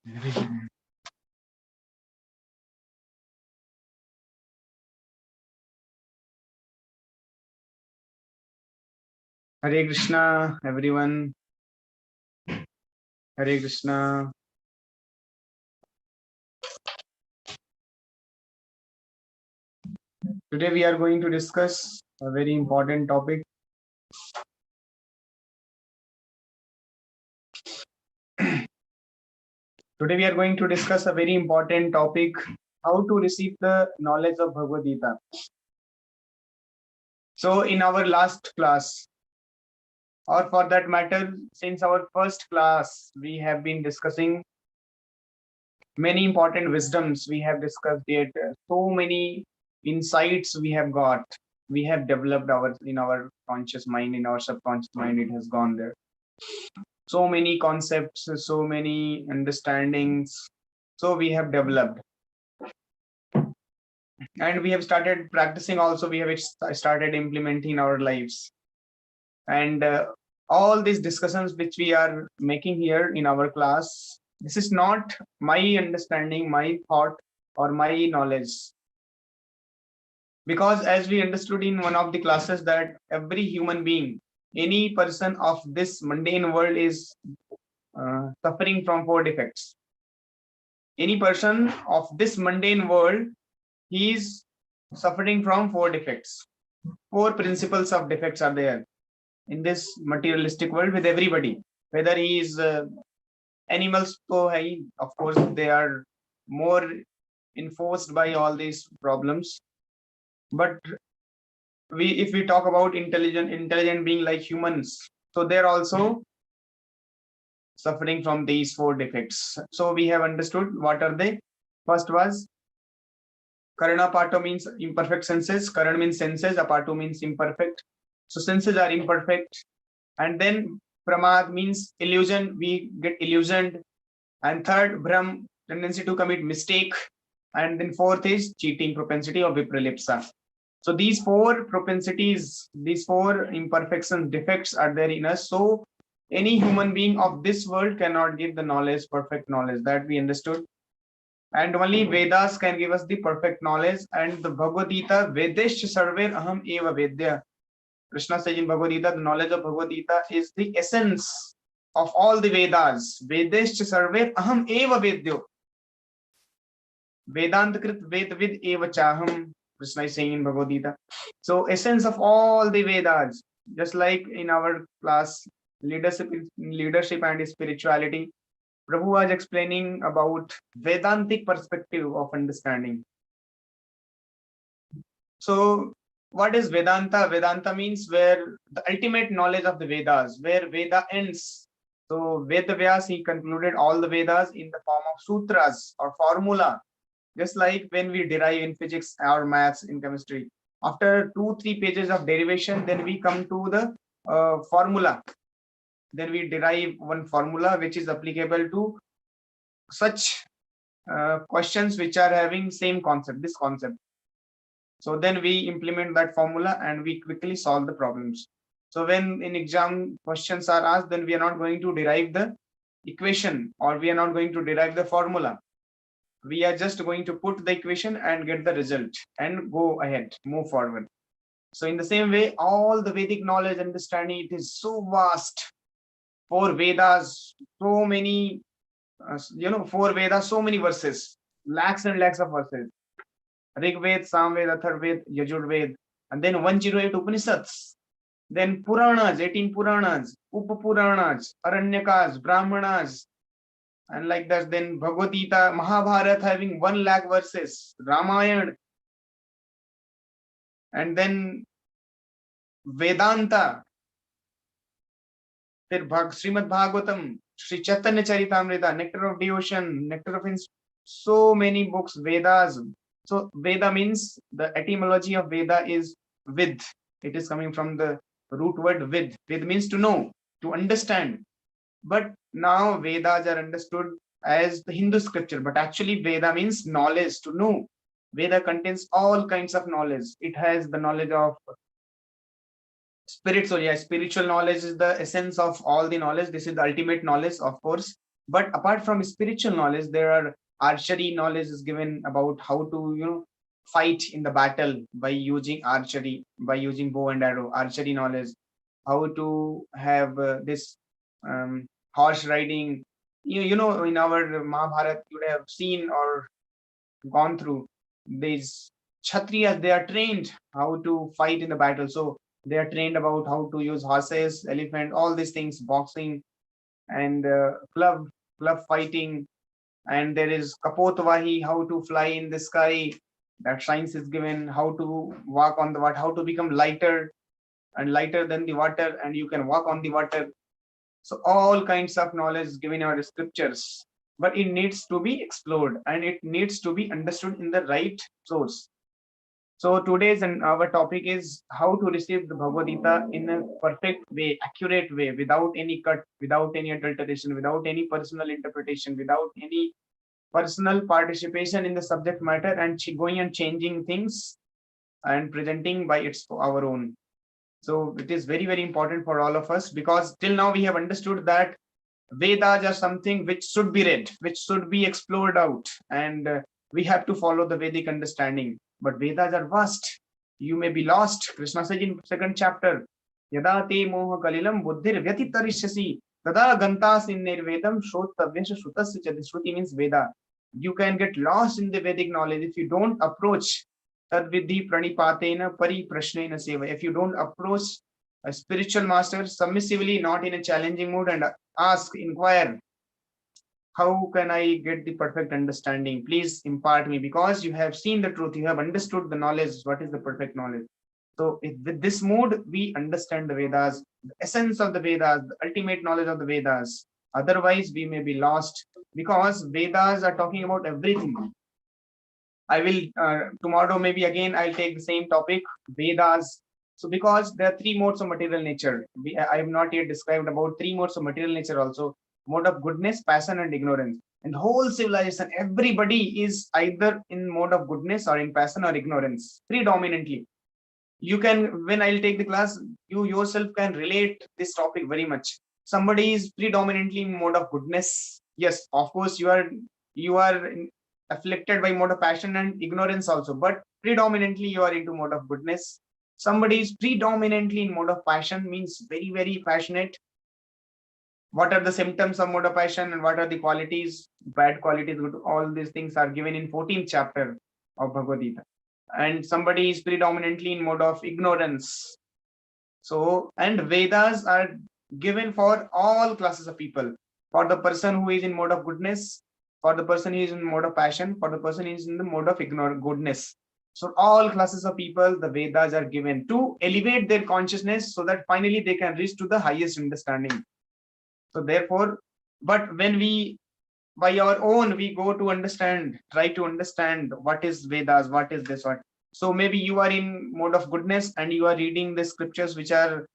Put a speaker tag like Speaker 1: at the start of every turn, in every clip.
Speaker 1: Hare Krishna, everyone. Hare Krishna. Today we are going to discuss a very important topic. Today we are going to discuss a very important topic, how to receive the knowledge of Bhagavad Gita. So in our last class, or for that matter, since our first class, we have been discussing many important wisdoms. We have discussed it, so many insights we have got. We have developed in our conscious mind, in our subconscious mind, it has gone there. So many concepts, so many understandings. So we have developed. And we have started practicing also. We have started implementing our lives. And all these discussions which we are making here in our class, this is not my understanding, my thought, or my knowledge. Because as we understood in one of the classes that every human being, any person of this mundane world is suffering from 4 defects. Any person of this mundane world, he is suffering from 4 defects. 4 principles of defects are there in this materialistic world with everybody. Whether he is animals, of course, they are more enforced by all these problems. But if we talk about intelligent being like humans, so they're also suffering from these 4 defects. So we have understood what are they. First was Karana Pato means imperfect senses. Karan means senses. Apato means imperfect. So senses are imperfect. And then Pramad means illusion. We get illusioned. And third, Brahm, tendency to commit mistake. And then fourth is cheating, propensity of vipralipsa. So these 4 propensities, these 4 imperfections, defects are there in us. So any human being of this world cannot give the knowledge, perfect knowledge, that we understood. And only Vedas can give us the perfect knowledge. And the Bhagavad Gita, Vedesh Sarver Aham Eva Vedya. Krishna says in Bhagavad Gita, the knowledge of Bhagavad Gita is the essence of all the Vedas. Vedesh Sarver Aham Eva Vedyo. Vedantkrit Vedvid Eva Chaham. Krishna is saying in Bhagavad Gita. So essence of all the Vedas, just like in our class, leadership and spirituality, Prabhu was explaining about Vedantic perspective of understanding. So what is Vedanta? Vedanta means where the ultimate knowledge of the Vedas, where Veda ends. So Veda Vyas, he concluded all the Vedas in the form of sutras or formula. Just like when we derive in physics or maths, in chemistry, after 2-3 pages of derivation, then we come to the formula. Then we derive one formula which is applicable to such questions which are having same concept, this concept. So then we implement that formula and we quickly solve the problems. So when in exam questions are asked, then we are not going to derive the equation, or we are not going to derive the formula. We are just going to put the equation and get the result and go ahead, move forward. So in the same way, all the Vedic knowledge, understanding, it is so vast. 4 Vedas, so many, 4 Vedas, so many verses, lakhs and lakhs of verses. Rig Ved, Samved, Atharved, Yajurved, and then 108 Upanishads. Then Puranas, 18 Puranas, Upapuranas, Aranyakas, Brahmanas, and like that. Then Bhagavad Gita, Mahabharata having 1 lakh verses, Ramayana, and then Vedanta, then Srimad Bhagavatam, Sri Chaitanya Charitamrita, Nectar of Devotion, Nectar of so many books, Vedas. So Veda means, the etymology of Veda is with. It is coming from the root word with. With means to know, to understand. But now Vedas are understood as the Hindu scripture, but actually Veda means knowledge, to know. Veda contains all kinds of knowledge. It has the knowledge of spirit. So yeah, spiritual knowledge is the essence of all the knowledge. This is the ultimate knowledge, of course. But apart from spiritual knowledge, there are archery knowledge is given about how to, fight in the battle by using archery, by using bow and arrow. Archery knowledge, how to have this horse riding. In our Mahabharata, you would have seen or gone through these Kshatriyas. They are trained how to fight in the battle. So they are trained about how to use horses, elephant, all these things, boxing and club fighting. And there is Kapotvahi, how to fly in the sky. That science is given, how to walk on the water, how to become lighter and lighter than the water, and you can walk on the water. So all kinds of knowledge is given in our scriptures, but it needs to be explored and it needs to be understood in the right source. So today's and our topic is how to receive the Bhagavad Gita in a perfect way, accurate way, without any cut, without any adulteration, without any personal interpretation, without any personal participation in the subject matter, and going and changing things and presenting by its our own. So it is very, very important for all of us, because till now we have understood that Vedas are something which should be read, which should be explored out, and we have to follow the Vedic understanding. But Vedas are vast. You may be lost. Krishna says in second chapter, Yada te moha kalilam buddhir vyatitarishyasi tada gantas in nirvedam shrotavyasya shrutasya chadi. Shruti means Veda. You can get lost in the Vedic knowledge if you don't approach tadvidhi pranipatena pari prashnena seva. If you don't approach a spiritual master submissively, not in a challenging mood, and ask, inquire, how can I get the perfect understanding? Please impart me, because you have seen the truth, you have understood the knowledge, what is the perfect knowledge. So with this mood, we understand the Vedas, the essence of the Vedas, the ultimate knowledge of the Vedas. Otherwise, we may be lost, because Vedas are talking about everything. I will, tomorrow maybe again, I'll take the same topic, Vedas. So because there are three modes of material nature, I have not yet described about three modes of material nature also: mode of goodness, passion, and ignorance. And the whole civilization, everybody is either in mode of goodness or in passion or ignorance, predominantly. You can, when I'll take the class, you yourself can relate this topic very much. Somebody is predominantly in mode of goodness. Yes, of course, you are afflicted by mode of passion and ignorance also, but predominantly you are into mode of goodness. Somebody is predominantly in mode of passion, means very, very passionate. What are the symptoms of mode of passion and what are the qualities, bad qualities, good? All these things are given in 14th chapter of Bhagavad Gita. And somebody is predominantly in mode of ignorance. So, and Vedas are given for all classes of people. For the person who is in mode of goodness, for the person who is in mode of passion, for the person who is in the mode of goodness. So all classes of people, the Vedas are given to elevate their consciousness, so that finally they can reach to the highest understanding. So therefore, but when we, by our own, we go to understand, try to understand what is Vedas, what is this, what. So maybe you are in mode of goodness and you are reading the scriptures which are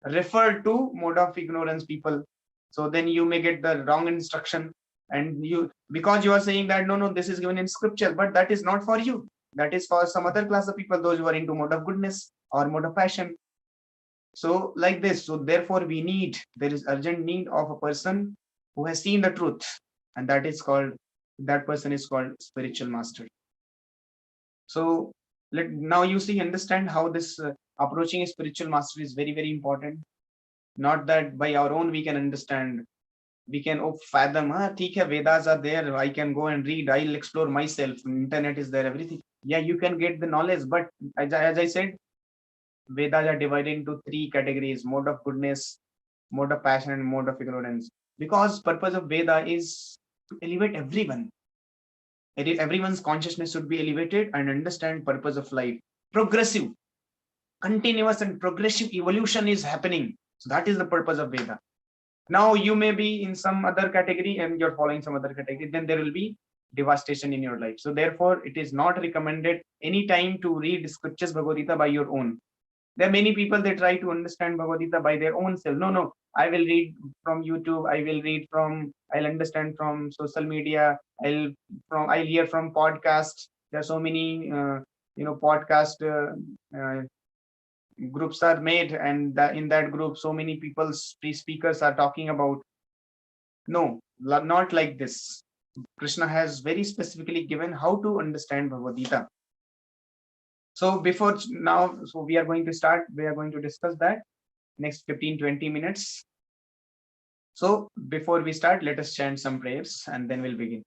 Speaker 1: referred to mode of ignorance people. So then you may get the wrong instruction, and you, because you are saying that no, this is given in scripture, but that is not for you. That is for some other class of people, those who are into mode of goodness or mode of passion. So like this, so therefore there is urgent need of a person who has seen the truth, and that person is called spiritual master. So now you see, understand how this approaching a spiritual master is very, very important. Not that by our own we can understand, we can fathom, theek hai, Vedas are there, I can go and read, I'll explore myself, internet is there, everything. Yeah, you can get the knowledge, but as I said, Vedas are divided into three categories: mode of goodness, mode of passion, and mode of ignorance. Because purpose of Veda is to elevate everyone. Everyone's consciousness should be elevated and understand purpose of life. Progressive, continuous and progressive evolution is happening. So that is the purpose of Veda. Now you may be in some other category and you're following some other category, then there will be devastation in your life. So therefore, it is not recommended any time to read scriptures Bhagavad Gita by your own. There are many people, they try to understand Bhagavad Gita by their own self. No, I will read from YouTube, I'll understand from social media, I'll hear from podcasts. There are so many podcast groups are made, and in that group so many people, speakers are talking about. No, not like this. Krishna has very specifically given how to understand Bhagavad Gita. So before now, so we are going to start, we are going to discuss that next 15-20 minutes. So before we start, let us chant some prayers and then we'll begin.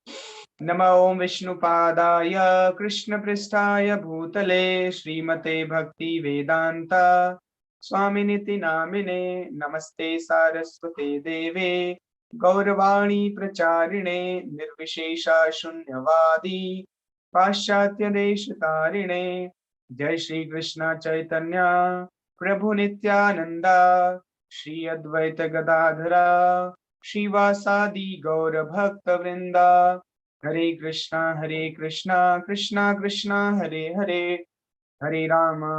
Speaker 1: Namo Vishnupadaya Krishna Pristaya Bhutale Srimate Bhakti Vedanta Swaminiti Namine Namaste Saraswate Deve Gauravani Pracharine Nirvishesha Shunyavadi Paschatya Deshatarine Jai Shri Krishna Chaitanya Prabhu Nityananda Shri Advaita Gadadhara Shivasadi Gaura Bhakta Vrinda Hare Krishna, Krishna Krishna, Hare Hare, Hare Rama,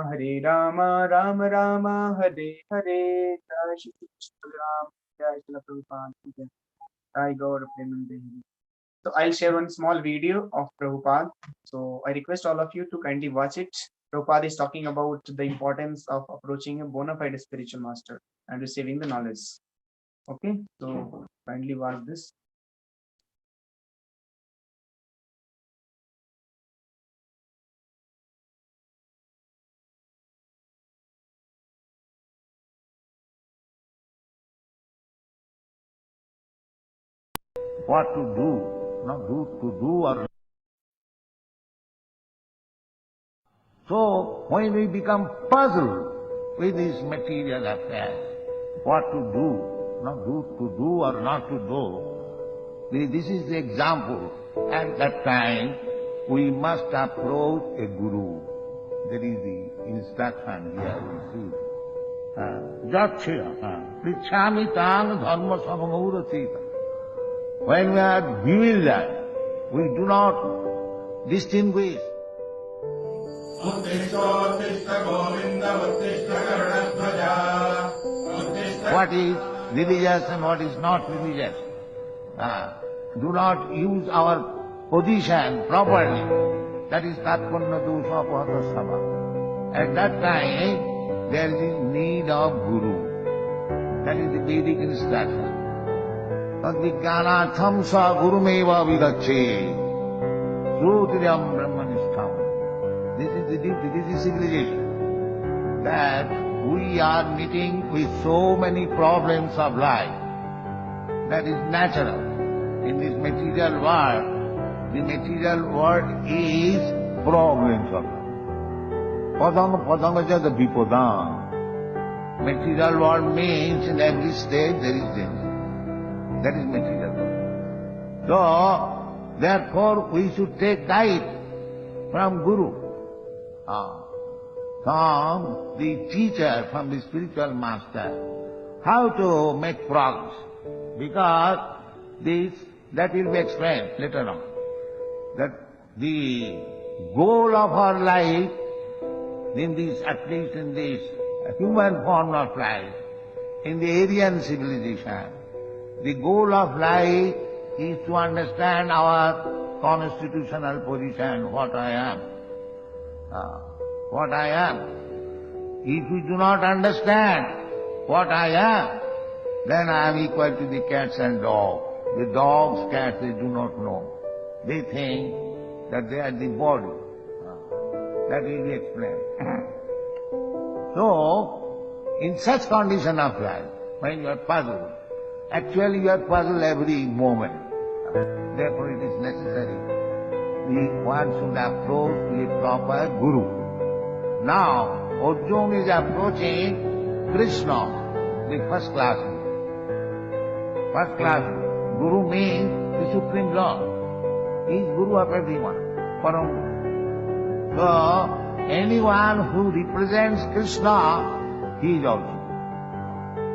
Speaker 1: Rama Rama, Hare Hare. Jai Shri Krishna Ram, Jai Shri Prabhupada, Jai Gaur Premanande. So I'll share one small video of Prabhupada. So I request all of you to kindly watch it. Prabhupada is talking about the importance of approaching a bona fide spiritual master and receiving the knowledge. Okay, so kindly watch this.
Speaker 2: What to do, not to do or. So when we become puzzled with these material affairs, what to do, not to do or not to do, this is the example. At that time, we must approach a guru. That is the instruction here we see. Jatchya, prichami tang dharma samamurachita. When we are bewildered, we do not distinguish. What is religious and what is not religious. Do not use our position properly. That is tatpanna dosha apahata sabha. At that time, there is need of guru. That is the Vedic instruction. Tadvijnanatham sa gurumeva vidache. Srutriyam brahmanishtham. This is the duty, this is civilization. That we are meeting with so many problems of life. That is natural. In this material world, the material world is problems of life. Padang padangaja the vipadang. Material world means in every stage there is danger. That is material world. So, therefore we should take guide from Guru, from the teacher, from the spiritual master, how to make progress. Because that will be explained later on. That the goal of our life, in this, at least in this human form of life, in the Aryan civilization, the goal of life is to understand our constitutional position, what I am. What I am. If we do not understand what I am, then I am equal to the cats and dogs. The dogs, cats, they do not know. They think that they are the body. That will be explained. So, in such condition of life, when you are puzzled, actually you are puzzled every moment. Therefore it is necessary one should approach the proper Guru. Now, Arjuna is approaching Krishna, the first class Guru. First class Guru means the Supreme Lord. He is Guru of everyone, Param. So, anyone who represents Krishna, he is also.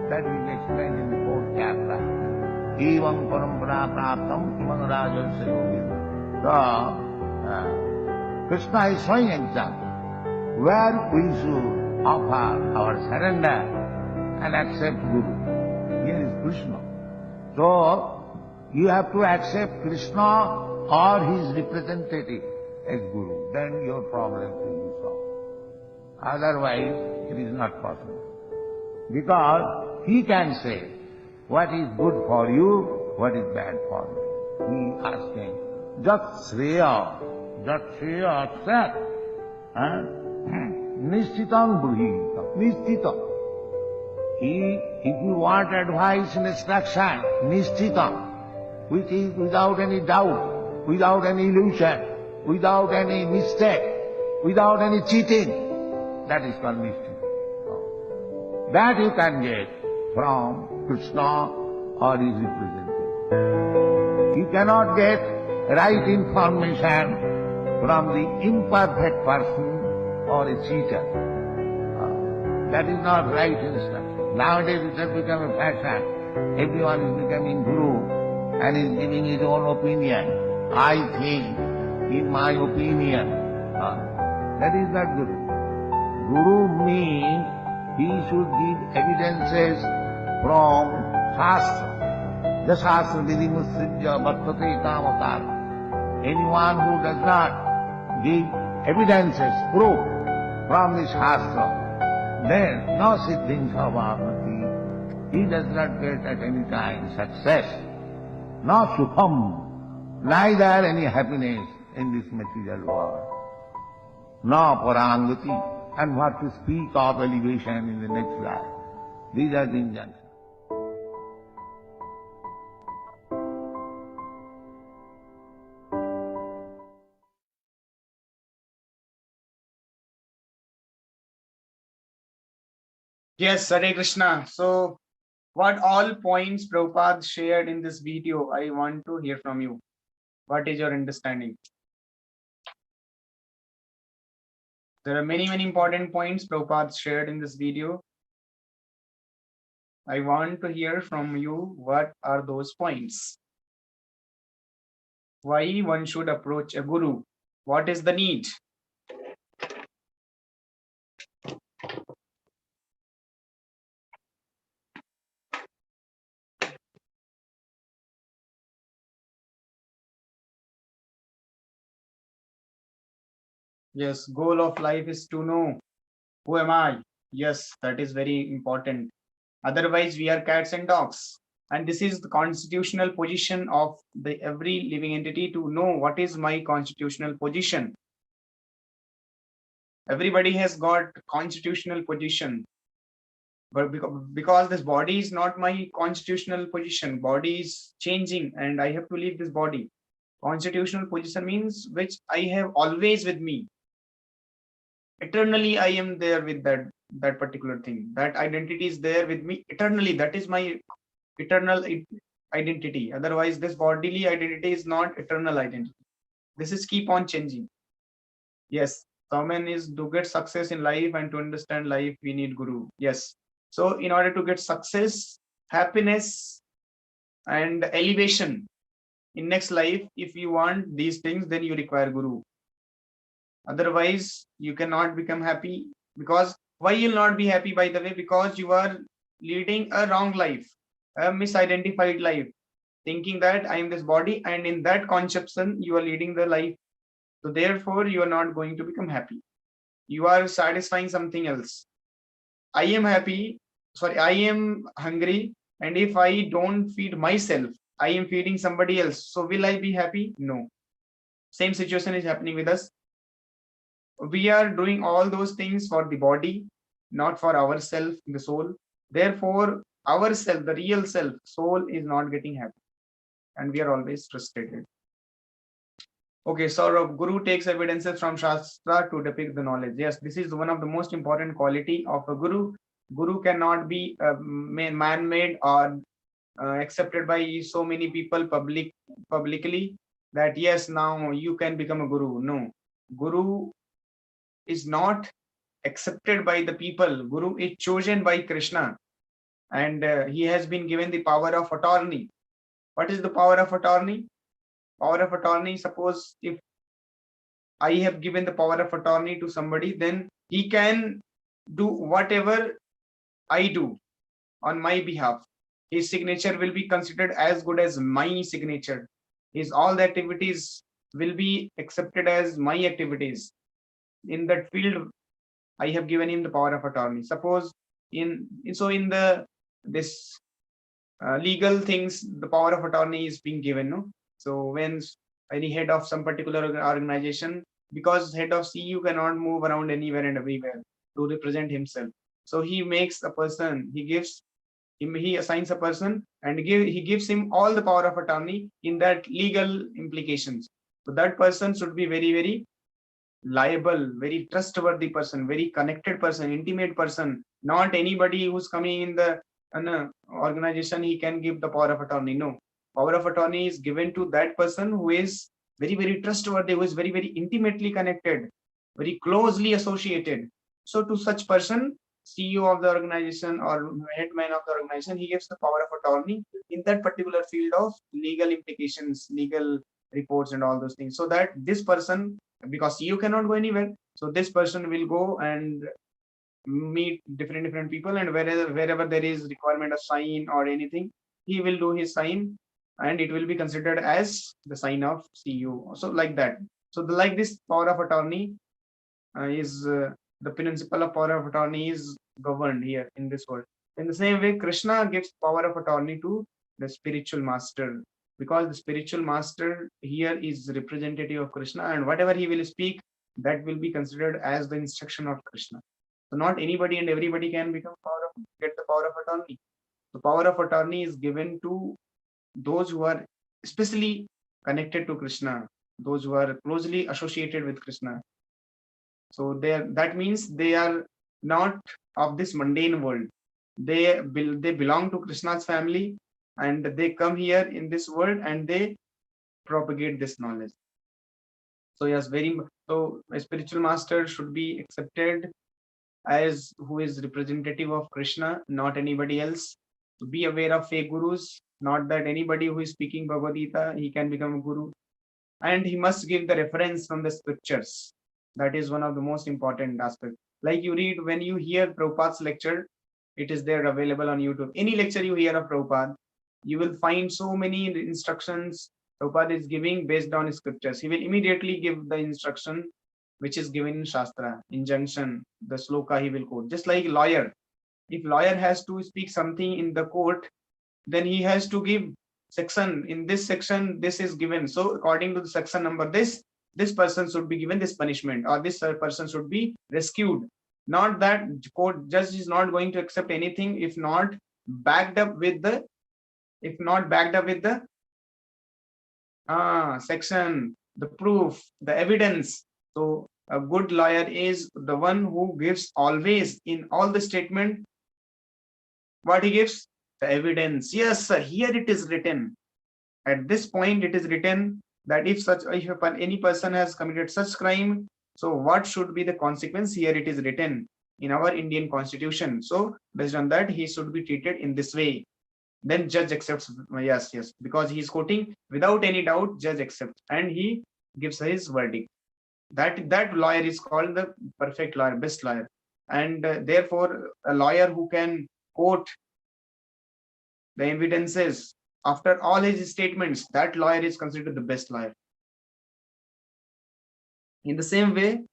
Speaker 2: That will be explained in the fourth chapter. Evam parampara praptam imam rajarsa yogi. So, Krishna is showing example where we should offer our surrender and accept Guru. Here is Krishna. So, you have to accept Krishna or his representative as Guru. Then your problem will be solved. Otherwise, it is not possible. Because he can say what is good for you what is bad for me? He asking, Jat Shreya Sat, Nishchitam Bruhi, Nishchitam. If you want advice and instruction, Nishchitam, which is without any doubt, without any illusion, without any mistake, without any cheating, that is called Nishchitam. That you can get from Krishna or his representative. You cannot get right information from the imperfect person or a cheater. That is not right instruction. Nowadays it has become a fashion. Everyone is becoming guru and is giving his own opinion. I think, in my opinion. That is not guru. Guru means he should give evidences from Shastra. The Shastra Vidimusrija Bhattate Kamatar. Anyone who does not give evidences, proof from the Shastra, then no siddhing sabhavati. He does not get at any time success, no sukham, neither any happiness in this material world, no parangati, and what to speak of elevation in the next life. These are the injunctions.
Speaker 1: Yes, Hare Krishna. So, what all points Prabhupada shared in this video, I want to hear from you. What is your understanding? There are many important points Prabhupada shared in this video. I want to hear from you what are those points. Why one should approach a guru? What is the need? Yes, goal of life is to know who am I. Yes, that is very important. Otherwise, we are cats and dogs. And this is the constitutional position of the every living entity, to know what is my constitutional position. Everybody has got constitutional position, but because this body is not my constitutional position, body is changing and I have to leave this body. Constitutional position means which I have always with me. Eternally I am there with that particular thing. That identity is there with me eternally. That is my eternal identity. Otherwise, this bodily identity is not eternal identity. This is keep on changing. Yes, common is to get success in life and to understand life, we need guru. Yes. So in order to get success, happiness, and elevation in next life, if you want these things, then you require guru. Otherwise, you cannot become happy. Because why you'll not be happy, by the way? Because you are leading a wrong life, a misidentified life, thinking that I am this body, and in that conception you are leading the life. So therefore you are not going to become happy. You are satisfying something else. I am happy, sorry, I am hungry, and if I don't feed myself, I am feeding somebody else. So will I be happy? No. Same situation is happening with us. We are doing all those things for the body, not for ourself, the soul. Therefore, ourself, the real self, soul, is not getting happy, and we are always frustrated. Okay, so Guru takes evidences from Shastra to depict the knowledge. Yes, this is one of the most important quality of a Guru. Guru cannot be man-made or accepted by so many people publicly that yes, now you can become a Guru. No, Guru is not accepted by the people. Guru is chosen by Krishna, and he has been given the power of attorney. What is the power of attorney? Power of attorney, suppose if I have given the power of attorney to somebody, then he can do whatever I do on my behalf. His signature will be considered as good as my signature. His all the activities will be accepted as my activities. In that field, I have given him the power of attorney. Suppose in the this legal things, the power of attorney is being given, no? So when any head of some particular organization, because head of CU cannot move around anywhere and everywhere to represent himself, so he makes a person, he gives him, he assigns a person and he gives him all the power of attorney in that legal implications. So that person should be very, very liable, very trustworthy person, very connected person, intimate person, not anybody who's coming in the organization, he can give the power of attorney. No, power of attorney is given to that person who is very, very trustworthy, who is very, very intimately connected, very closely associated. So to such person, CEO of the organization or headman of the organization, he gives the power of attorney in that particular field of legal implications, legal reports and all those things, so that this person, because you cannot go anywhere, so this person will go and meet different people, and wherever there is requirement of sign or anything, he will do his sign, and it will be considered as the sign of CU. So like that. So like this power of attorney is the principle of power of attorney is governed here in this world. In the same way, Krishna gives power of attorney to the spiritual master, because the spiritual master here is representative of Krishna, and whatever he will speak, that will be considered as the instruction of Krishna. So not anybody and everybody can become get the power of attorney. The power of attorney is given to those who are especially connected to Krishna, those who are closely associated with Krishna. So that means they are not of this mundane world. They belong to Krishna's family, and they come here in this world and they propagate this knowledge. So yes, so a spiritual master should be accepted as who is representative of Krishna, not anybody else. So be aware of fake gurus, not that anybody who is speaking Bhagavad Gita, he can become a guru. And he must give the reference from the scriptures. That is one of the most important aspects. Like you read, when you hear Prabhupada's lecture, it is there available on YouTube. Any lecture you hear of Prabhupada, you will find so many instructions Prabhupada is giving based on scriptures. He will immediately give the instruction which is given in Shastra, injunction, the sloka he will quote. Just like lawyer, if lawyer has to speak something in the court, then he has to give section. In this section, this is given. So according to the section number, this person should be given this punishment, or this person should be rescued. Not that court judge is not going to accept anything if not backed up with the section, the proof, the evidence. So a good lawyer is the one who gives always in all the statement what he gives, the evidence. Yes sir, here it is written, at this point it is written that if any person has committed such crime, so what should be the consequence, here it is written in our Indian constitution. So based on that, he should be treated in this way. Then judge accepts, yes, because he is quoting without any doubt, judge accepts and he gives his verdict. That lawyer is called the perfect lawyer, best lawyer. And therefore a lawyer who can quote the evidences after all his statements, that lawyer is considered the best lawyer. In the same way,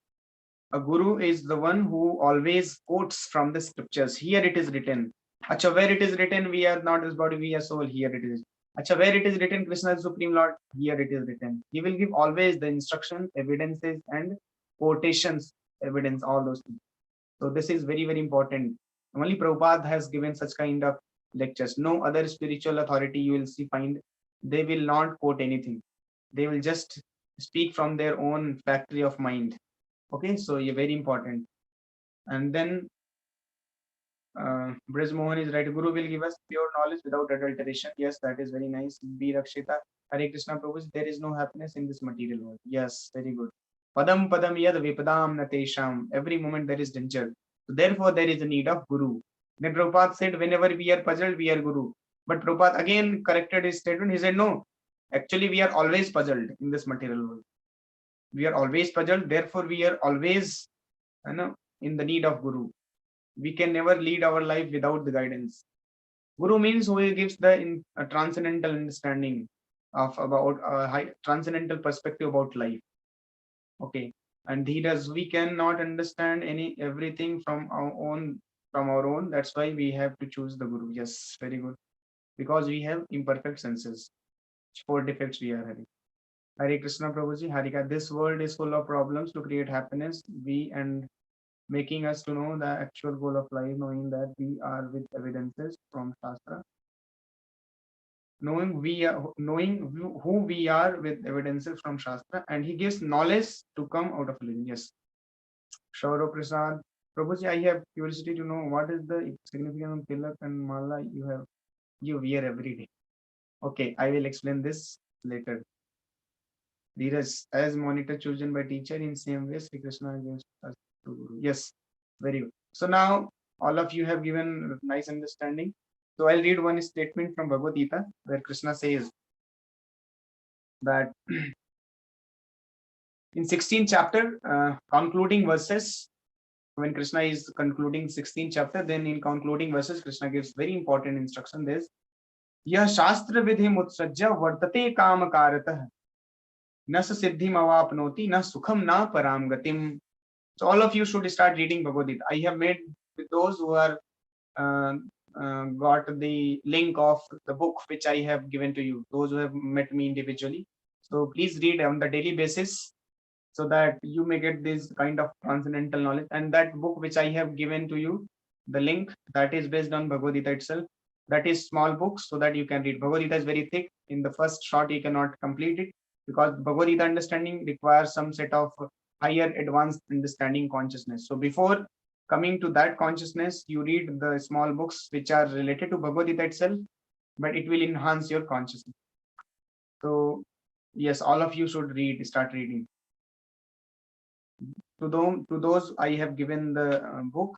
Speaker 1: a guru is the one who always quotes from the scriptures. Here it is written. Acha, where it is written, we are not this body, we are soul. Here it is. Acha, where it is written, Krishna is Supreme Lord. Here it is written. He will give always the instruction, evidences, and quotations, evidence, all those things. So this is very, very important. Only Prabhupada has given such kind of lectures. No other spiritual authority you will see find. They will not quote anything. They will just speak from their own factory of mind. Okay, so you're very important. And then Brij Mohan is right. Guru will give us pure knowledge without adulteration. Yes, that is very nice. Be Rakshita. Hare Krishna Prabhu, there is no happiness in this material world. Yes, very good. Padam padam yad vipadam natesham. Every moment there is danger. So therefore, there is a need of Guru. Then Prabhupada said, whenever we are puzzled, we are Guru. But Prabhupada again corrected his statement. He said, no, actually, we are always puzzled in this material world. We are always puzzled. Therefore, we are always in the need of Guru. We can never lead our life without the guidance. Guru means who gives the transcendental understanding of about high transcendental perspective about life. Okay, and we cannot understand everything from our own. That's why we have to choose the Guru. Yes, very good. because we have imperfect senses. 4 defects we are having. Hare Krishna Prabhuji, Harika. This world is full of problems to create happiness. We and making us to know the actual goal of life, knowing that we are with evidences from Shastra. Knowing who we are with evidences from Shastra, and he gives knowledge to come out of living. Yes. Shaurav Prasad. Prabhuji, I have curiosity to know what is the significance of tilak and mala you wear every day. Okay, I will explain this later. Dheeraj, as monitor chosen by teacher in same way, Sri Krishna gives us to Guru. Yes, very good. So now all of you have given nice understanding. So I'll read one statement from Bhagavad Gita where Krishna says that in 16th chapter, concluding verses, when Krishna is concluding 16th chapter, then in concluding verses, Krishna gives very important instruction. This यह शास्त्र विधि मुत्सज्ज वर्तते काम कारतः न सिद्धिम अवापनोति न सुखम न पराम गतिम. So all of you should start reading Bhagavad Gita. I have made with those who are got the link of the book which I have given to you, those who have met me individually. So please read on the daily basis so that you may get this kind of transcendental knowledge. And that book which I have given to you, the link, that is based on Bhagavad Gita itself. That is small books so that you can read. Bhagavad Gita is very thick. In the first shot, you cannot complete it because Bhagavad Gita understanding requires some set of higher advanced understanding consciousness. So before coming to that consciousness, you read the small books which are related to Bhagavad Gita itself, but it will enhance your consciousness. So yes, all of you should start reading. To those I have given the book,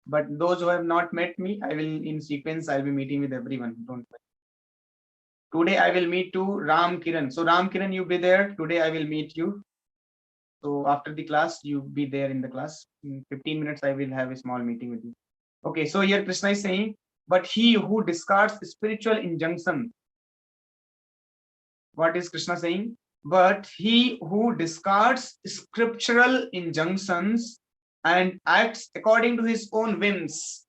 Speaker 1: but those who have not met me, I will in sequence, I'll be meeting with everyone. Don't worry. Today I will meet to Ram Kiran. So Ram Kiran, you be there. Today I will meet you. So after the class, you be there in the class. In 15 minutes, I will have a small meeting with you. Okay, so here Krishna is saying, but he who discards spiritual injunction. What is Krishna saying? But he who discards scriptural injunctions and acts according to his own whims.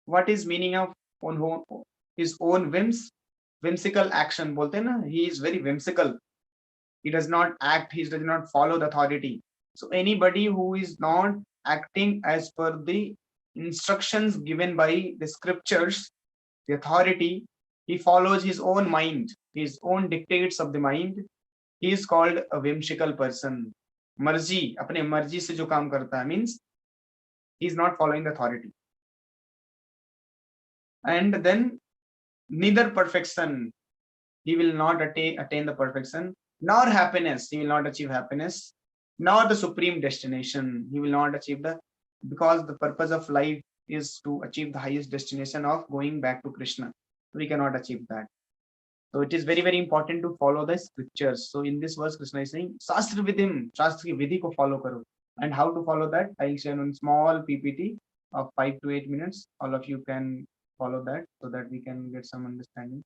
Speaker 1: What is meaning of his own whims? Whimsical action bolte na, he is very whimsical. He does not act, he does not follow the authority. So anybody who is not acting as per the instructions given by the scriptures, the authority, he follows his own mind, his own dictates of the mind. He is called a whimsical person. Marji, apne marji se jo kaam karta hai, means he is not following the authority. And then neither perfection, he will not attain the perfection, nor happiness, he will not achieve happiness, nor the supreme destination, he will not achieve because the purpose of life is to achieve the highest destination of going back to Krishna. We cannot achieve that. So it is very, very important to follow the scriptures. So in this verse, Krishna is saying, Shastra Vidhim, Shastra ki vidhi ko follow karo. And how to follow that? I will share one small PPT of 5 to 8 minutes. All of you can follow that so that we can get some understanding.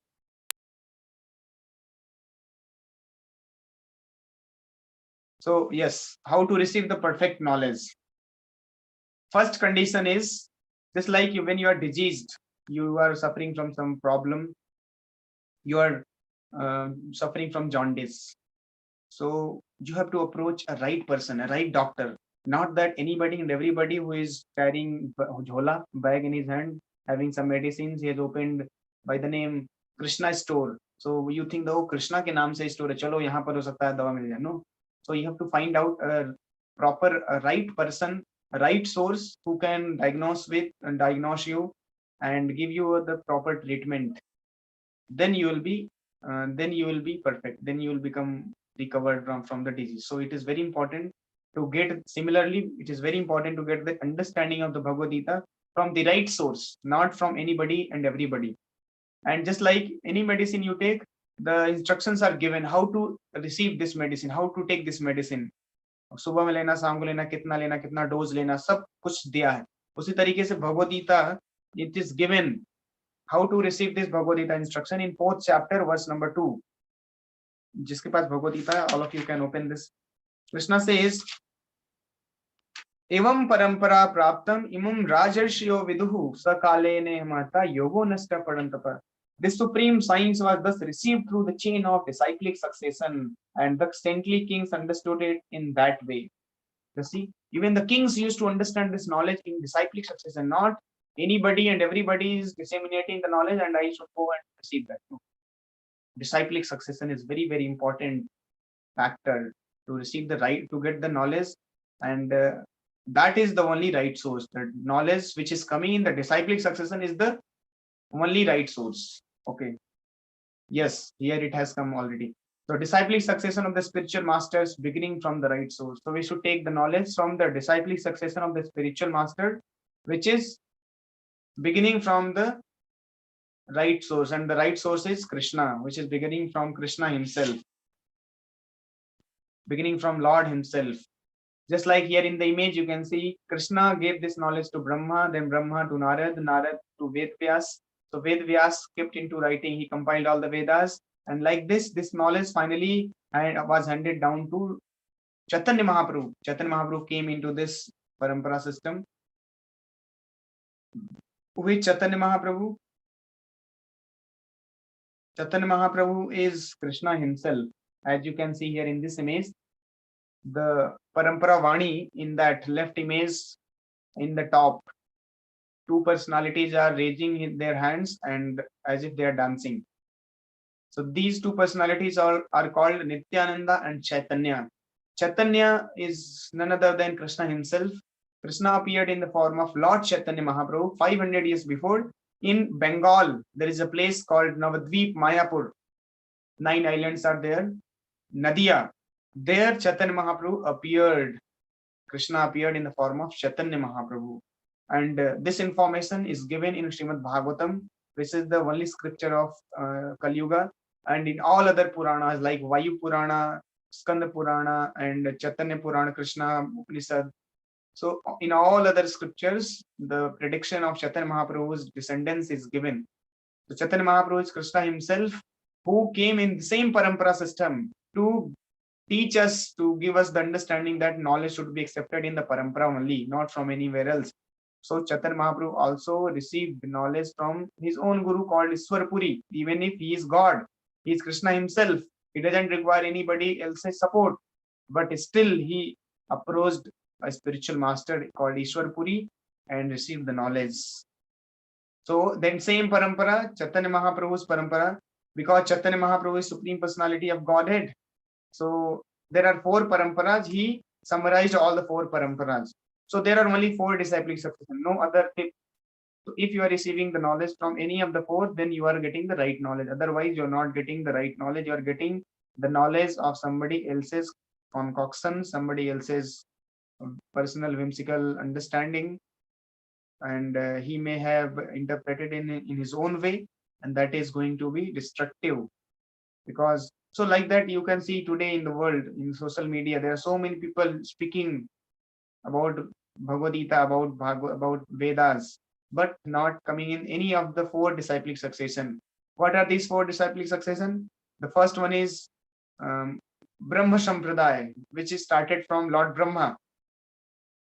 Speaker 1: So yes, how to receive the perfect knowledge. First condition is just like when you are diseased, you are suffering from some problem, you are suffering from jaundice. So you have to approach a right person, a right doctor. Not that anybody and everybody who is carrying jhola bag in his hand, having some medicines, he has opened by the name Krishna store. So you think, oh, Krishna ke naam se store hai, chalo yahan par ho sakta hai dawa mil jaye. No. So you have to find out a proper, a right person, a right source who can diagnose you and give you the proper treatment. Then you will be perfect. Then you will become recovered from the disease. So it is very important to get, similarly, it is very important to get the understanding of the Bhagavad Gita from the right source, not from anybody and everybody. And just like any medicine you take, the instructions are given how to receive this medicine, how to take this medicine. सुबह में लेना, शाम को लेना, कितना dose लेना, सब कुछ दिया है. उसी तरीके से Bhagavad Gita, it is given how to receive this Bhagavad Gita instruction in 4th chapter, verse number 2. जिसके पास Bhagavad Gita, all of you can open this. Krishna says, एवं परंपरा प्राप्तम इमं राजर्षियो विदुः सकाले ने महता योगो नष्ट पड़ंतप. This supreme science was thus received through the chain of disciplic succession, and the saintly kings understood it in that way. You see, even the kings used to understand this knowledge in disciplic succession, not anybody and everybody is disseminating the knowledge and I should go and receive that. No. Disciplic succession is very, very important factor to receive the right, to get the knowledge, and that is the only right source. The knowledge which is coming in the disciplic succession is the only right source. Okay. Yes, here it has come already. So disciplic succession of the spiritual masters beginning from the right source. So we should take the knowledge from the disciplic succession of the spiritual master, which is beginning from the right source, and the right source is Krishna, which is beginning from Krishna himself, beginning from Lord himself. Just like here in the image, you can see Krishna gave this knowledge to Brahma, then Brahma to Narad, Narad to Ved Vyas. So Ved Vyas skipped into writing, he compiled all the Vedas, and like this knowledge finally was handed down to Chaitanya Mahaprabhu. Chaitanya Mahaprabhu came into this parampara system. Which Chaitanya Mahaprabhu? Chaitanya Mahaprabhu is Krishna himself. As you can see here in this image, the parampara Vani in that left image in the top, two personalities are raising their hands and as if they are dancing. So these two personalities are called Nityananda and Chaitanya. Chaitanya is none other than Krishna himself. Krishna appeared in the form of Lord Chaitanya Mahaprabhu 500 years before. In Bengal, there is a place called Navadvip Mayapur. 9 islands are there. Nadia. There Chaitanya Mahaprabhu appeared. Krishna appeared in the form of Chaitanya Mahaprabhu. And this information is given in Srimad Bhagavatam, which is the only scripture of Kali Yuga, and in all other Puranas like Vayu Purana, Skanda Purana, and Chaitanya Purana, Krishna Upanishad. So in all other scriptures, the prediction of Chaitanya Mahaprabhu's descendants is given. So Chaitanya Mahaprabhu is Krishna himself, who came in the same parampara system to teach us, to give us the understanding that knowledge should be accepted in the parampara only, not from anywhere else. So Chaitanya Mahaprabhu also received knowledge from his own guru called Iswarpuri. Even if he is God, he is Krishna himself, he doesn't require anybody else's support, but still he approached a spiritual master called Iswarpuri and received the knowledge. So then same parampara, Chaitanya Mahaprabhu's parampara, because Chaitanya Mahaprabhu is Supreme Personality of Godhead. So there are 4 paramparas. He summarized all the 4 paramparas. So there are only 4 disciplic succession, no other tip. So if you are receiving the knowledge from any of the 4, then you are getting the right knowledge. Otherwise, you are not getting the right knowledge. You are getting the knowledge of somebody else's concoction, somebody else's personal whimsical understanding, and he may have interpreted in his own way, and that is going to be destructive. Because so like that, you can see today in the world, in social media, there are so many people speaking about Bhagavad Gita, about Vedas, but not coming in any of the 4 disciplic succession. What are these 4 disciplic succession? The first one is Brahma Sampradaya, which is started from Lord Brahma.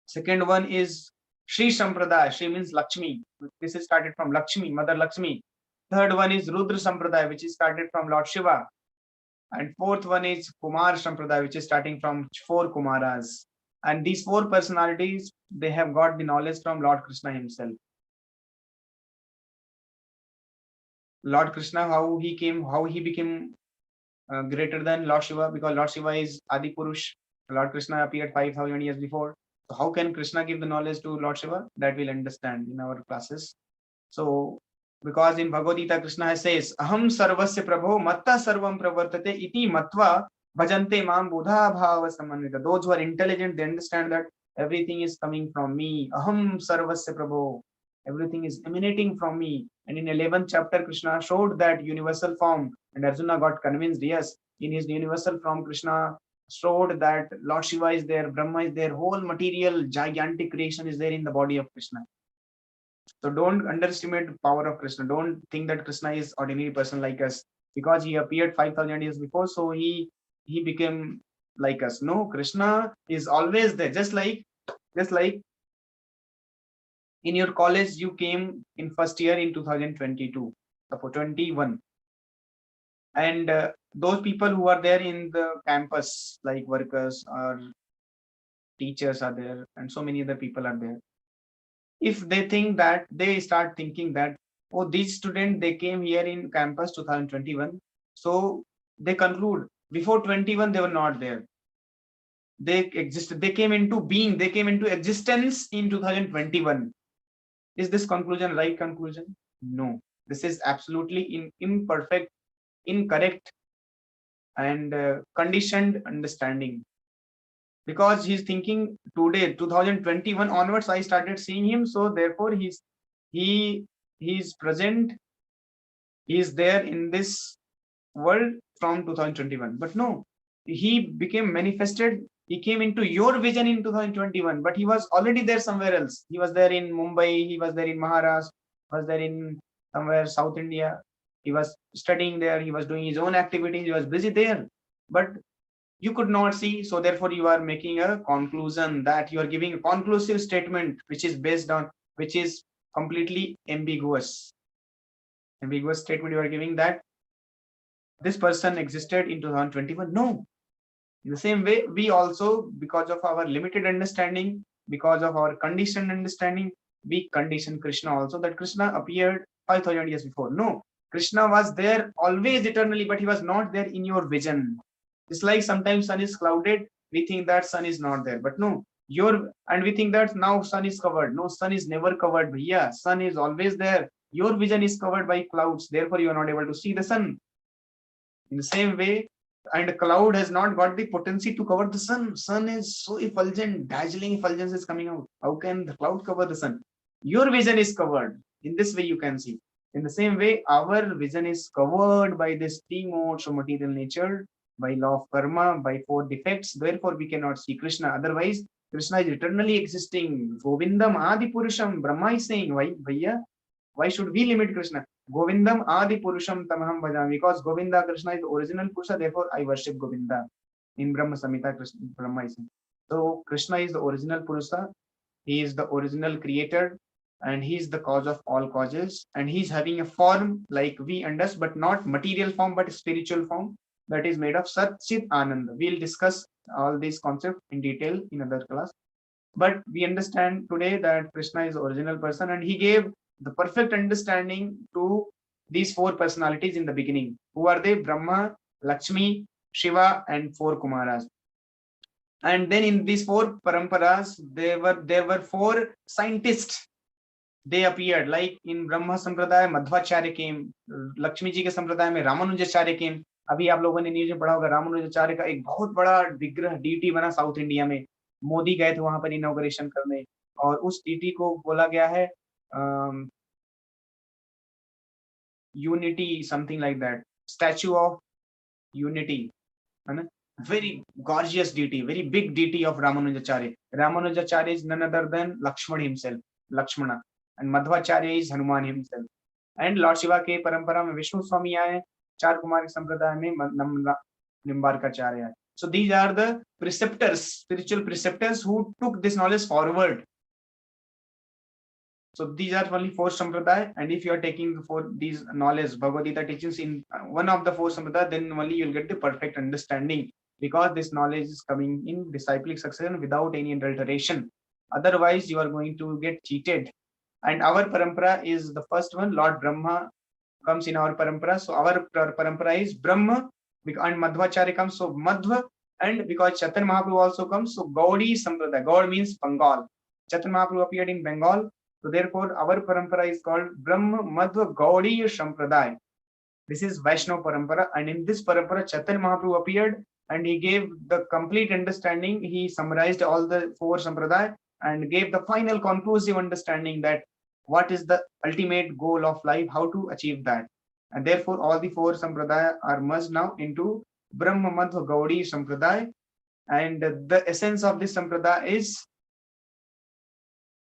Speaker 1: Second one is Sri Sampradaya. Sri means Lakshmi. This is started from Lakshmi, Mother Lakshmi. Third one is Rudra Sampradaya, which is started from Lord Shiva. And fourth one is Kumar Sampradaya, which is starting from 4 Kumaras. And these 4 personalities, they have got the knowledge from Lord Krishna himself. Lord Krishna, how he came, how he became greater than Lord Shiva, because Lord Shiva is Adi Purush. Lord Krishna appeared 5,000 years before. So how can Krishna give the knowledge to Lord Shiva? That we'll understand in our classes. So because in Bhagavad Gita, Krishna says, Aham sarvasya prabho matta sarvam pravartate iti matva bhajante mam buddha bhava samanvita. Those who are intelligent, they understand that everything is coming from me. Aham sarvasya prabho. Everything is emanating from me. And in 11th chapter, Krishna showed that universal form, and Arjuna got convinced. Yes, in his universal form, Krishna showed that Lord Shiva is there, Brahma is there, whole material, gigantic creation is there in the body of Krishna. So don't underestimate the power of Krishna. Don't think that Krishna is ordinary person like us because he appeared 5,000 years before, so he became like us. No, Krishna is always there. Just like in your college, you came in first year in 2022. suppose 21. And those people who are there in the campus, like workers or teachers are there, and so many other people are there. If they think that, they start thinking that, oh, these students, they came here in campus 2021. So they conclude before 21 they were not there. They existed, they came into being, they came into existence in 2021. Is this conclusion right conclusion? No, this is absolutely imperfect, incorrect, and conditioned understanding. Because he's thinking today 2021 onwards I started seeing him, so therefore he he's present, he's there in this world from 2021. But no, he became manifested, he came into your vision in 2021, but he was already there somewhere else. He was there in Mumbai, he was there in Maharashtra, was there in somewhere South India. He was studying there, he was doing his own activities, he was busy there, but you could not see. So therefore you are making a conclusion, that you are giving a conclusive statement which is based on, which is completely ambiguous statement you are giving, that this person existed in 2021. No, in the same way, we also, because of our limited understanding, because of our conditioned understanding, we condition Krishna also, that Krishna appeared 5,000 years before. No, Krishna was there always eternally, but he was not there in your vision. It's like sometimes sun is clouded, we think that sun is not there, but no, and we think that now sun is covered. No, sun is never covered. Yeah, sun is always there. Your vision is covered by clouds, therefore you are not able to see the sun. In the same way, and a cloud has not got the potency to cover the sun. Sun is so effulgent, dazzling effulgence is coming out. How can the cloud cover the sun? Your vision is covered. In this way you can see. In the same way, our vision is covered by these three modes of material nature, by law of karma, by four defects. Therefore, we cannot see Krishna. Otherwise, Krishna is eternally existing. Govindam Adi Purusham. Brahma is saying, why, Bhaiya? Why should we limit Krishna? Govindam Adi Purusham Tamaham Bhajam. Because Govinda, Krishna is the original Purusha, therefore I worship Govinda. In Brahma Samhita, Brahma is saying. So Krishna is the original Purusha. He is the original creator, and he is the cause of all causes. And he is having a form like we understand, but not material form, but spiritual form, that is made of Sat Chit Ananda. We'll discuss all these concepts in detail in another class. But we understand today that Krishna is the original person, and he gave the perfect understanding to these four personalities in the beginning. Who are they? Brahma, Lakshmi, Shiva, and four Kumaras. And then in these four paramparas, there were four scientists. They appeared, like in Brahma Sampradaya, Madhvacharya came. Lakshmi जी के संप्रदाय में Ramanujacharya came. अभी आप लोगों ने news में पढ़ा होगा, रामानुजाचार्य का एक बहुत बड़ा विग्रह डीटी बना साउथ इंडिया में. मोदी गए थे वहां पर इनॉग्रेशन करने, और उस डीटी को बोला गया है unity, something like that, statue of unity, है ना. Very gorgeous deity, very big deity of Ramanujacharya. Ramanujacharya is none other than Lakshmana himself, Lakshmana, and Madhvacharya is Hanuman himself. And Lord Shiva के परंपरा में विष्णु स्वामी आए, चार कुमार संप्रदाय में Nimbarkacharya. So these are the preceptors, spiritual preceptors who took this knowledge forward. So these are only four sampradaya, and if you are taking these knowledge, Bhagavad Gita teachings in one of the four sampradaya, then only you will get the perfect understanding, because this knowledge is coming in disciplic succession without any adulteration. Otherwise, you are going to get cheated. And our parampara is the first one. Lord Brahma comes in our parampara. So our parampara is Brahma, and Madhvacharya comes. So Madhva, and because Chaitanya Mahaprabhu also comes, so Gaudi Sampradaya. Gaud means Bengal. Chaitanya Mahaprabhu appeared in Bengal. So therefore, our parampara is called Brahma Madhva Gaudiya Sampradaya. This is Vaishnava parampara, and in this parampara, Chaitanya Mahaprabhu appeared, and he gave the complete understanding. He summarized all the four sampradaya and gave the final conclusive understanding that what is the ultimate goal of life, how to achieve that. And therefore, all the four sampradaya are merged now into Brahma Madhva Gaudiya Sampradaya, and the essence of this sampradaya is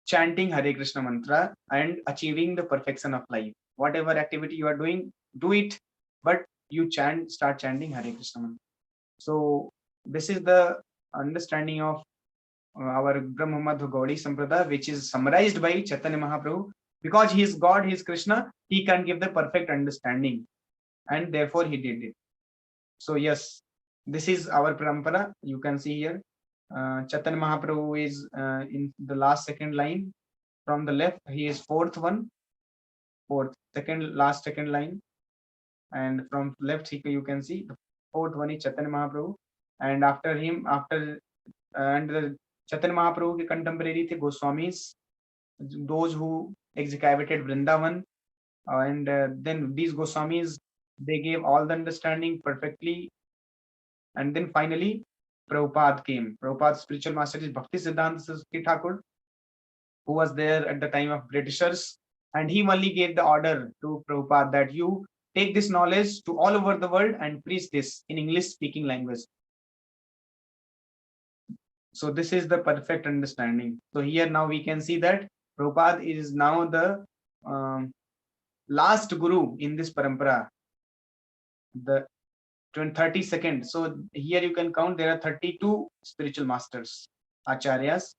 Speaker 1: chanting Hare Krishna mantra and achieving the perfection of life. Whatever activity you are doing, do it, but you start chanting Hare Krishna mantra. So this is the understanding of our Brahma Madhva Gaudiya Sampradaya, which is summarized by Chaitanya Mahaprabhu. Because he is God, he is Krishna, he can give the perfect understanding, and therefore he did it. So yes, this is our parampara. You can see here, Chaitanya Mahaprabhu is in the last second line from the left. He is fourth one, fourth, second, last second line, and from left you can see the fourth one is Chaitanya Mahaprabhu, and after him, and the Chaitanya Mahaprabhu के contemporary थे Goswamis, those who excavated Vrindavan, and then these Goswamis, they gave all the understanding perfectly, and then finally Prabhupada came. Prabhupada's spiritual master is Bhakti Siddhanta Saraswati Thakur, who was there at the time of Britishers, and he only gave the order to Prabhupada that you take this knowledge to all over the world and preach this in English speaking language. So this is the perfect understanding. So here now we can see that Prabhupada is now the last guru in this parampara, the 32nd. So here you can count, there are 32 spiritual masters, acharyas,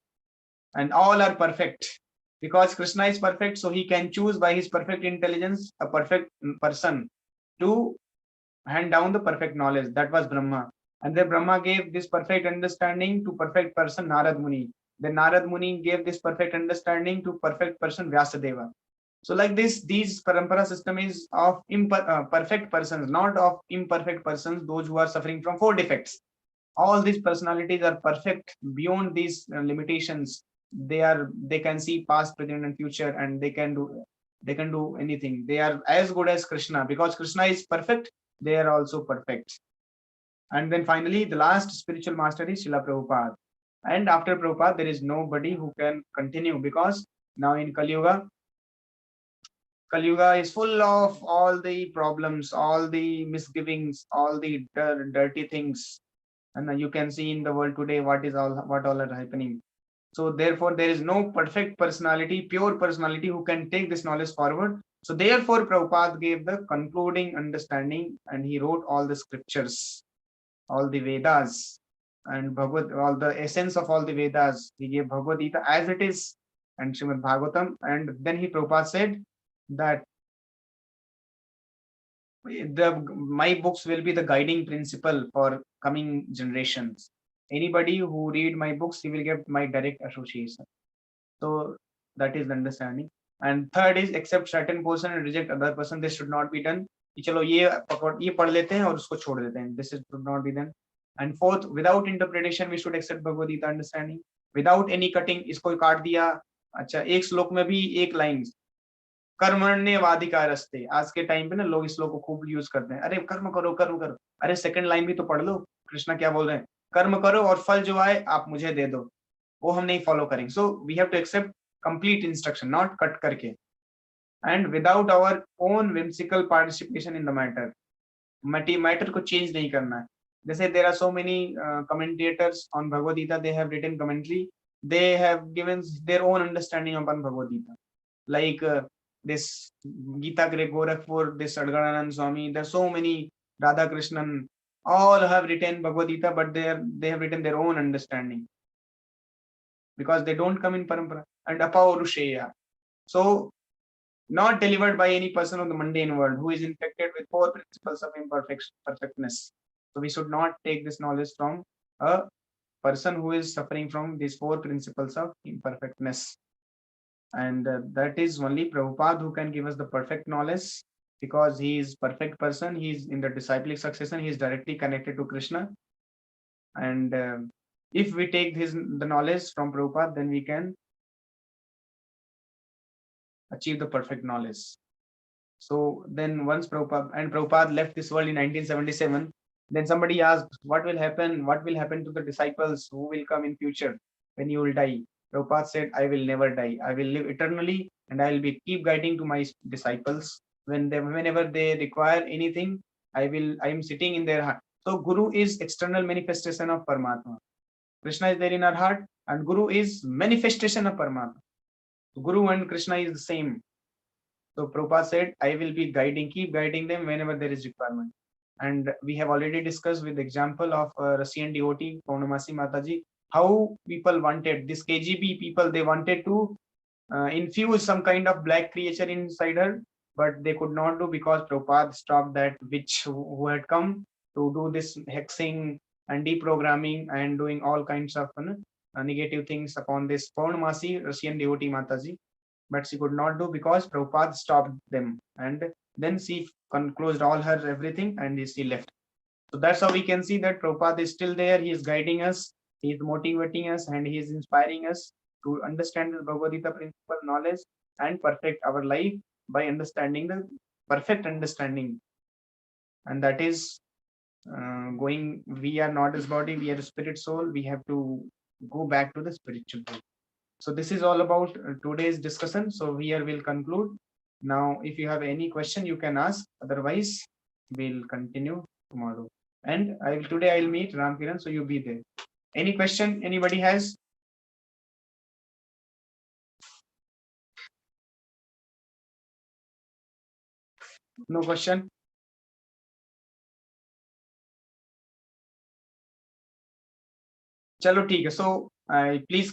Speaker 1: and all are perfect. Because Krishna is perfect, so he can choose by his perfect intelligence a perfect person to hand down the perfect knowledge. That was Brahma. And then Brahma gave this perfect understanding to perfect person Narad Muni. Then Narad Muni gave this perfect understanding to perfect person Vyasadeva. So like this, these parampara system is of perfect persons, not of imperfect persons, those who are suffering from 4 defects. All these personalities are perfect beyond these limitations. They can see past, present, and future, and they can do anything. They are as good as Krishna, because Krishna is perfect. They are also perfect. And then finally, the last spiritual master is Srila Prabhupada. And after Prabhupada, there is nobody who can continue, because now in Kali Yuga is full of all the problems, all the misgivings, all the dirty things, and you can see in the world today what all are happening. So therefore, there is no perfect personality, pure personality, who can take this knowledge forward. So therefore, Prabhupada gave the concluding understanding, and he wrote all the scriptures, all the Vedas, and Bhagavad, all the essence of all the Vedas. He gave Bhagavad Gita as it is, and Srimad Bhagavatam. And then Prabhupada said that my books will be the guiding principle for coming generations. Anybody who read my books, he will get my direct association. So that is the understanding. And third is accept certain person and reject other person. This should not be done. कि चलो ये पढ़ लेते हैं और उसको छोड़ देते हैं. This should not be done. And fourth, without interpretation, we should accept Bhagavad Gita understanding. Without any cutting, इसको काट दिया. अच्छा, एक श्लोक में भी एक लाइन, कर्मण्यवाधिकारस्ते. आज के टाइम पे ना लोग इस श्लोक को खूब यूज करते हैं. अरे कर्म करो, कर्म करो. अरे सेकंड लाइन भी तो पढ़ लो. कृष्णा क्या बोल रहे हैं? कर्म करो और फल जो आए आप मुझे दे दो. वो हम नहीं फॉलो करेंगे. So we have to accept complete instruction, not cut करके, and without our own whimsical participation in the matter. Matter को चेंज नहीं करना है. जैसे there are so many commentators on Bhagavad Gita, they have written commentary, they have given their own understanding upon Bhagavad Gita, like this Gita Gorakhpur, this Adgananand Swami, there are so many, Radha Krishnan, all have written Bhagavad Gita, but they have written their own understanding, because they don't come in parampara. And apaurushaya, so not delivered by any person of the mundane world who is infected with 4 principles of perfectness. So we should not take this knowledge from a person who is suffering from these 4 principles of imperfectness. And that is only Prabhupada who can give us the perfect knowledge, because he is perfect person. He is in the disciplic succession. He is directly connected to Krishna. And if we take the knowledge from Prabhupada, then we can achieve the perfect knowledge. So then once Prabhupada left this world in 1977, then somebody asked, what will happen? What will happen to the disciples who will come in future when you will die? Prabhupada said, I will never die. I will live eternally, and I will keep guiding to my disciples. Whenever they require anything, I am sitting in their heart. So Guru is external manifestation of Paramatma. Krishna is there in our heart, and Guru is manifestation of Paramatma. So Guru and Krishna is the same. So Prabhupada said, I will be keep guiding them whenever there is requirement. And we have already discussed with the example of Russian devotee, Paunamasi Mataji, how people wanted, this KGB people, they wanted to infuse some kind of black creature inside her, but they could not do because Prabhupada stopped that witch who had come to do this hexing and deprogramming and doing all kinds of negative things upon this Purnamasi Russian devotee Mataji. But she could not do because Prabhupada stopped them, and then she closed all her everything and she left. So that's how we can see that Prabhupada is still there. He is guiding us, he is motivating us, and he is inspiring us to understand the Bhagavad Gita principle knowledge and perfect our life by understanding the perfect understanding. And that is going, we are not this body, we are a spirit soul. We have to go back to the spiritual world. So this is all about today's discussion. So here we'll conclude. Now, if you have any question, you can ask. Otherwise, we'll continue tomorrow. And today I'll meet Ram Kiran, so you be there. Any question anybody has? No question? Chalo, theek hai. So, please